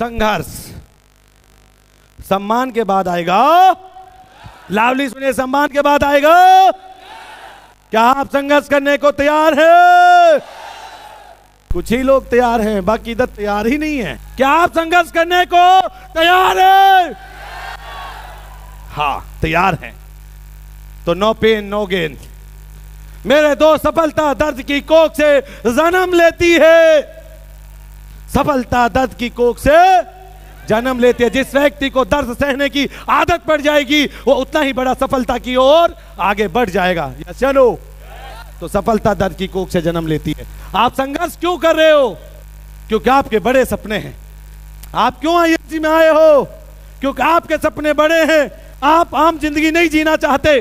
संघर्ष, सम्मान के बाद आएगा लावली। सुनिए, सम्मान के बाद आएगा। क्या आप संघर्ष करने को तैयार हैं? कुछ ही लोग तैयार हैं, बाकी इधर तैयार ही नहीं है। क्या आप संघर्ष करने को तैयार हैं? हाँ, तैयार हैं तो नो पेन नो गेन। मेरे दोस्त, सफलता दर्द की कोख से जन्म लेती है। सफलता दर्द की कोख से जन्म लेती है। जिस व्यक्ति को दर्द सहने की आदत पड़ जाएगी वो उतना ही बड़ा सफलता की ओर आगे बढ़ जाएगा। यस चलो, तो सफलता दर्द की कोख से जन्म लेती है। आप संघर्ष क्यों कर रहे हो? क्योंकि आपके बड़े सपने हैं। आप क्यों आईएमसी में आए हो? क्योंकि आपके सपने बड़े हैं। आप आम जिंदगी नहीं जीना चाहते,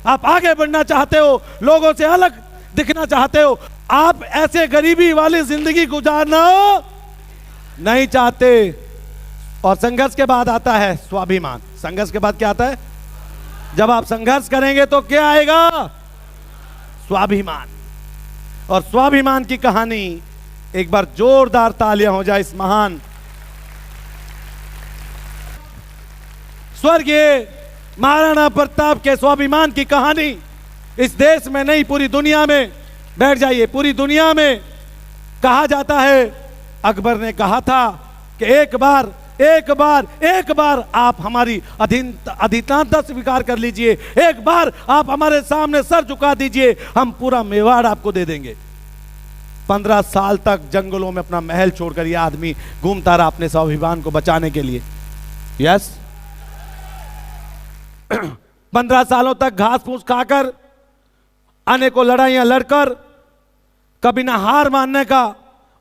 आप आगे बढ़ना चाहते हो, लोगों से अलग दिखना चाहते हो। आप ऐसे गरीबी वाली जिंदगी गुजारना नहीं चाहते। और संघर्ष के बाद आता है स्वाभिमान। संघर्ष के बाद क्या आता है? जब आप संघर्ष करेंगे तो क्या आएगा? स्वाभिमान। और स्वाभिमान की कहानी, एक बार जोरदार तालियां हो जाए इस महान स्वर्गीय महाराणा प्रताप के स्वाभिमान की कहानी इस देश में नहीं, पूरी दुनिया में, बैठ जाइए, पूरी दुनिया में कहा जाता है। अकबर ने कहा था कि एक बार आप हमारी अधीनता स्वीकार कर लीजिए, एक बार आप हमारे सामने सर झुका दीजिए, हम पूरा मेवाड़ आपको दे देंगे। 15 साल तक जंगलों में अपना महल छोड़कर यह आदमी घूमता रहा अपने स्वाभिमान को बचाने के लिए। यस, 15 सालों तक घास फूस खाकर, अनेकों लड़ाइयां लड़कर, कभी ना हार मानने का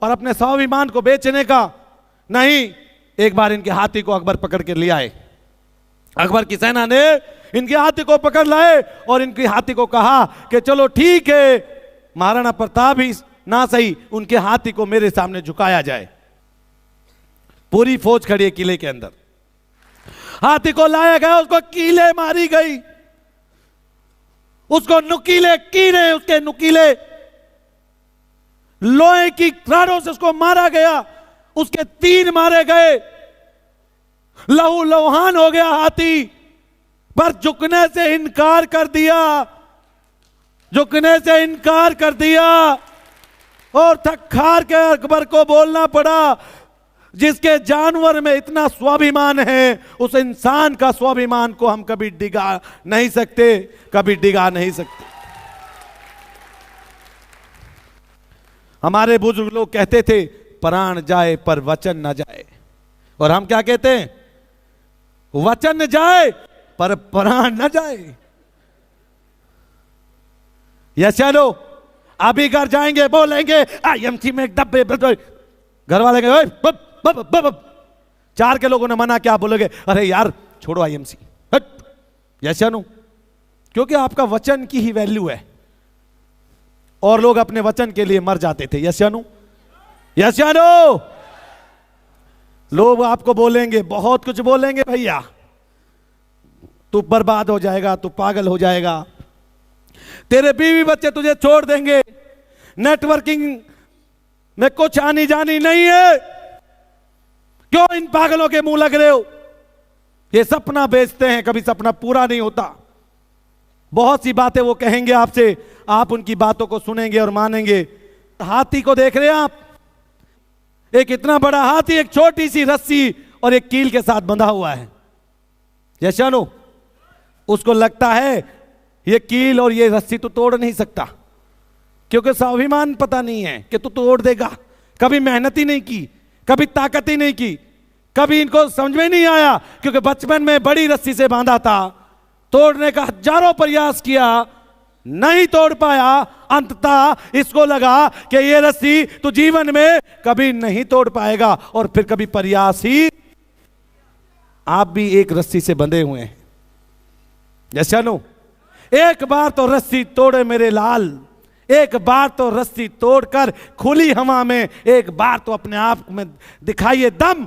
और अपने स्वाभिमान को बेचने का नहीं। एक बार इनके हाथी को अकबर पकड़ के ले आए। अकबर की सेना ने इनके हाथी को पकड़ लाए और इनके हाथी को कहा कि चलो ठीक है, महाराणा प्रताप ही ना सही, उनके हाथी को मेरे सामने झुकाया जाए। पूरी फौज खड़ी है किले के अंदर। हाथी को लाया गया, उसको कीले मारी गई, उसको नुकीले कीले, उसके नुकीले लोहे की राडों से उसको मारा गया, उसके 3 मारे गए, लहू लुहान हो गया हाथी। पर झुकने से इनकार कर दिया, झुकने से इनकार कर दिया और थक-हार के अकबर को बोलना पड़ा, जिसके जानवर में इतना स्वाभिमान है, उस इंसान का स्वाभिमान को हम कभी डिगा नहीं सकते, कभी डिगा नहीं सकते। हमारे बुजुर्ग लोग कहते थे, प्राण जाए पर वचन न जाए। और हम क्या कहते हैं? वचन जाए पर प्राण न जाए। यह चलो, अभी घर जाएंगे, बोलेंगे आईएमसी में एक डब्बे, घर वाले कहेंगे 4 के लोगों ने मना किया, बोलोगे अरे यार छोड़ो आईएमसी, यस या नो? क्योंकि आपका वचन की ही वैल्यू है और लोग अपने वचन के लिए मर जाते थे। यस या नो? यस या नो? लोग आपको बोलेंगे, बहुत कुछ बोलेंगे, भैया तू बर्बाद हो जाएगा, तू पागल हो जाएगा, तेरे बीवी बच्चे तुझे छोड़ देंगे, नेटवर्किंग में कुछ आनी जानी नहीं है, क्यों इन पागलों के मुंह लग रहे हो? ये सपना बेचते हैं, कभी सपना पूरा नहीं होता। बहुत सी बातें वो कहेंगे आपसे, आप उनकी बातों को सुनेंगे और मानेंगे। हाथी को देख रहे हैं आप, एक इतना बड़ा हाथी एक छोटी सी रस्सी और एक कील के साथ बंधा हुआ है। यशानो, उसको लगता है ये कील और ये रस्सी तो तोड़ नहीं सकता, क्योंकि स्वाभिमान पता नहीं है कि तू तोड़ देगा। कभी मेहनत ही नहीं की, कभी ताकत ही नहीं की, कभी इनको समझ में नहीं आया, क्योंकि बचपन में बड़ी रस्सी से बांधा था, तोड़ने का हजारों प्रयास किया, नहीं तोड़ पाया। अंततः इसको लगा कि ये रस्सी तो जीवन में कभी नहीं तोड़ पाएगा और फिर कभी प्रयास ही। आप भी एक रस्सी से बंधे हुए हैं, जैसा नो, एक बार तो रस्सी तोड़े मेरे लाल, एक बार तो रस्सी तोड़कर खुली हवा में, एक बार तो अपने आप में दिखाइए दम,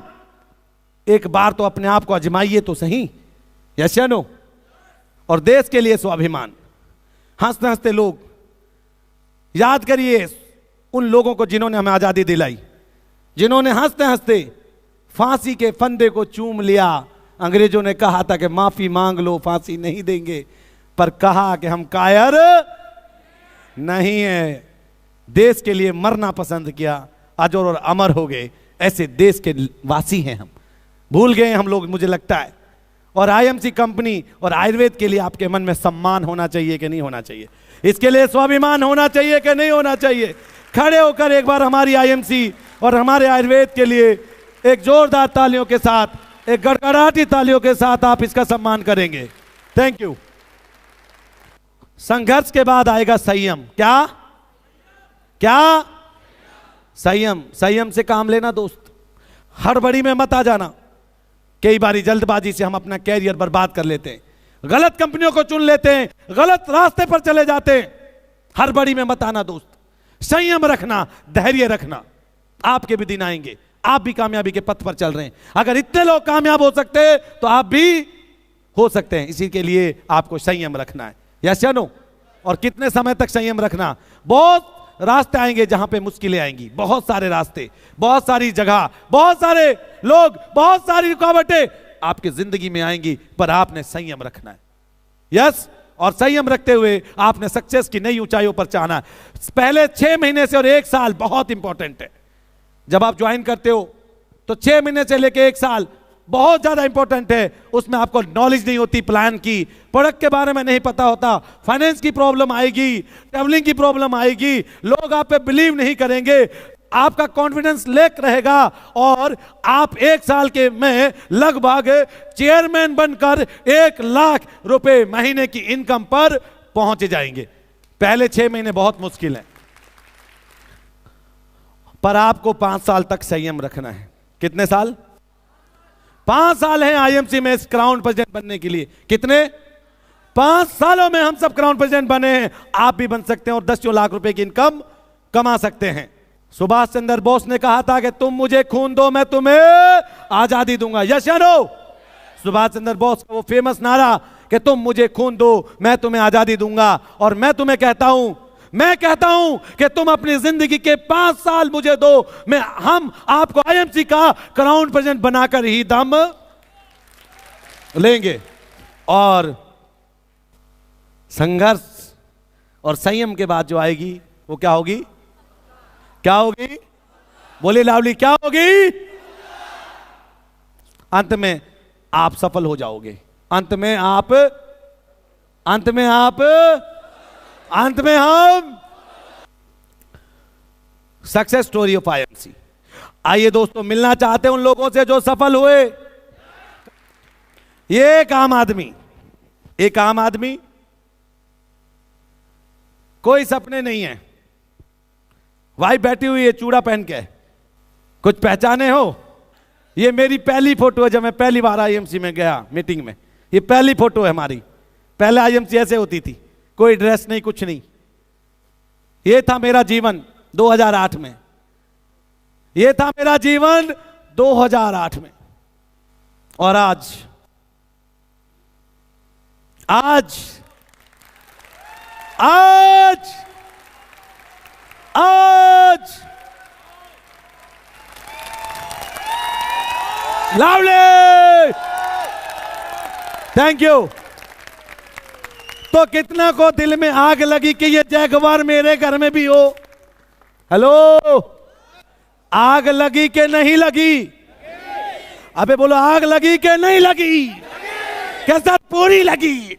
एक बार तो अपने आप को आजमाइए तो सही। यस या नो? और देश के लिए स्वाभिमान। हंसते हंसते लोग, याद करिए उन लोगों को जिन्होंने हमें आजादी दिलाई, जिन्होंने हंसते हंसते फांसी के फंदे को चूम लिया। अंग्रेजों ने कहा था कि माफी मांग लो, फांसी नहीं देंगे, पर कहा कि हम कायर नहीं है, देश के लिए मरना पसंद किया, अजर और अमर हो गए। ऐसे देश के वासी हैं हम, भूल गए हम लोग मुझे लगता है। और आईएमसी कंपनी और आयुर्वेद के लिए आपके मन में सम्मान होना चाहिए कि नहीं होना चाहिए? इसके लिए स्वाभिमान होना चाहिए कि नहीं होना चाहिए? खड़े होकर एक बार हमारी आईएमसी और हमारे आयुर्वेद के लिए एक जोरदार तालियों के साथ, एक गड़गड़ाती तालियों के साथ आप इसका सम्मान करेंगे। Thank you. संघर्ष के बाद आएगा संयम। क्या क्या? संयम। संयम से काम लेना दोस्त, हड़बड़ी में मत आ जाना। कई बारी जल्दबाजी से हम अपना कैरियर बर्बाद कर लेते हैं, गलत कंपनियों को चुन लेते हैं, गलत रास्ते पर चले जाते हैं। हड़बड़ी में मत आना दोस्त, संयम रखना, धैर्य रखना, आपके भी दिन आएंगे, आप भी कामयाबी के पथ पर चल रहे हैं। अगर इतने लोग कामयाब हो सकते हैं तो आप भी हो सकते हैं। इसी के लिए आपको संयम रखना है। यस या नो? और कितने समय तक संयम रखना? बहुत रास्ते आएंगे जहां पे मुश्किलें आएंगी, बहुत सारे रास्ते, बहुत सारी जगह, बहुत सारे लोग, बहुत सारी रुकावटें आपकी जिंदगी में आएंगी, पर आपने संयम रखना है। यस? और संयम रखते हुए आपने सक्सेस की नई ऊंचाइयों पर जाना है। पहले 6 महीने से और 1 साल बहुत इंपॉर्टेंट है। जब आप ज्वाइन करते हो तो 6 महीने से लेकर 1 साल बहुत ज्यादा इंपॉर्टेंट है। उसमें आपको नॉलेज नहीं होती, प्लान की, प्रोडक्ट के बारे में नहीं पता होता, फाइनेंस की प्रॉब्लम आएगी, ट्रैवलिंग की प्रॉब्लम आएगी, लोग आप पे बिलीव नहीं करेंगे, आपका कॉन्फिडेंस लेक रहेगा और आप 1 साल के में लगभग चेयरमैन बनकर 1 लाख रुपए महीने की इनकम पर पहुंच जाएंगे। पहले 6 महीने बहुत मुश्किल है, पर आपको 5 साल तक संयम रखना है। कितने साल? 5 साल हैं आईएमसी में क्राउन प्रेसिडेंट बनने के लिए। कितने? 5 सालों में हम सब क्राउन प्रेसिडेंट बने हैं। आप भी बन सकते हैं और 10 लाख रुपए की इनकम कमा सकते हैं। सुभाष चंद्र बोस ने कहा था कि तुम मुझे खून दो, मैं तुम्हें आजादी दूंगा। यस या नो? सुभाष चंद्र बोस का वो फेमस नारा कि तुम मुझे खून दो, मैं तुम्हें आजादी दूंगा। और मैं तुम्हें कहता हूं कि तुम अपनी जिंदगी के 5 साल मुझे दो, हम आपको आईएमसी का क्राउन प्रेसिडेंट बनाकर ही दम लेंगे। और संघर्ष और संयम के बाद जो आएगी वो क्या होगी? क्या होगी? बोले लावली, क्या होगी? अंत में आप सफल हो जाओगे। अंत में हम सक्सेस स्टोरी ऑफ आईएमसी। आइए दोस्तों, मिलना चाहते हैं उन लोगों से जो सफल हुए। ये एक आम आदमी, कोई सपने नहीं है। वाइफ बैठी हुई है चूड़ा पहन के, कुछ पहचाने हो? ये मेरी पहली फोटो है जब मैं पहली बार आईएमसी में गया मीटिंग में। ये पहली फोटो है हमारी। पहले आईएमसी ऐसे होती थी, कोई ड्रेस नहीं, कुछ नहीं। ये था मेरा जीवन 2008 में। ये था मेरा जीवन 2008 में। और आज लवली, थैंक यू। तो कितना को दिल में आग लगी कि ये जैगवार मेरे घर में भी हो? हेलो, आग लगी कि नहीं लगी? अबे बोलो, आग लगी कि नहीं लगी? कैसा? पूरी लगी।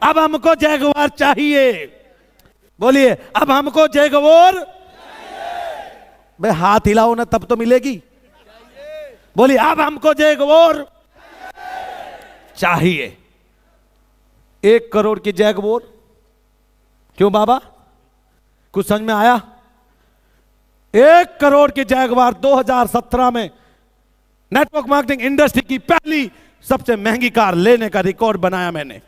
अब हमको जैगवार चाहिए। बोलिए, अब हमको जैगवार। भाई हाथ हिलाओ ना, तब तो मिलेगी। बोलिए, अब हमको जैगवार चाहिए। 1 करोड़ की जैगवार। क्यों बाबा, कुछ समझ में आया? 1 करोड़ की जैगवार 2017 में नेटवर्क मार्केटिंग इंडस्ट्री की पहली सबसे महंगी कार लेने का रिकॉर्ड बनाया मैंने।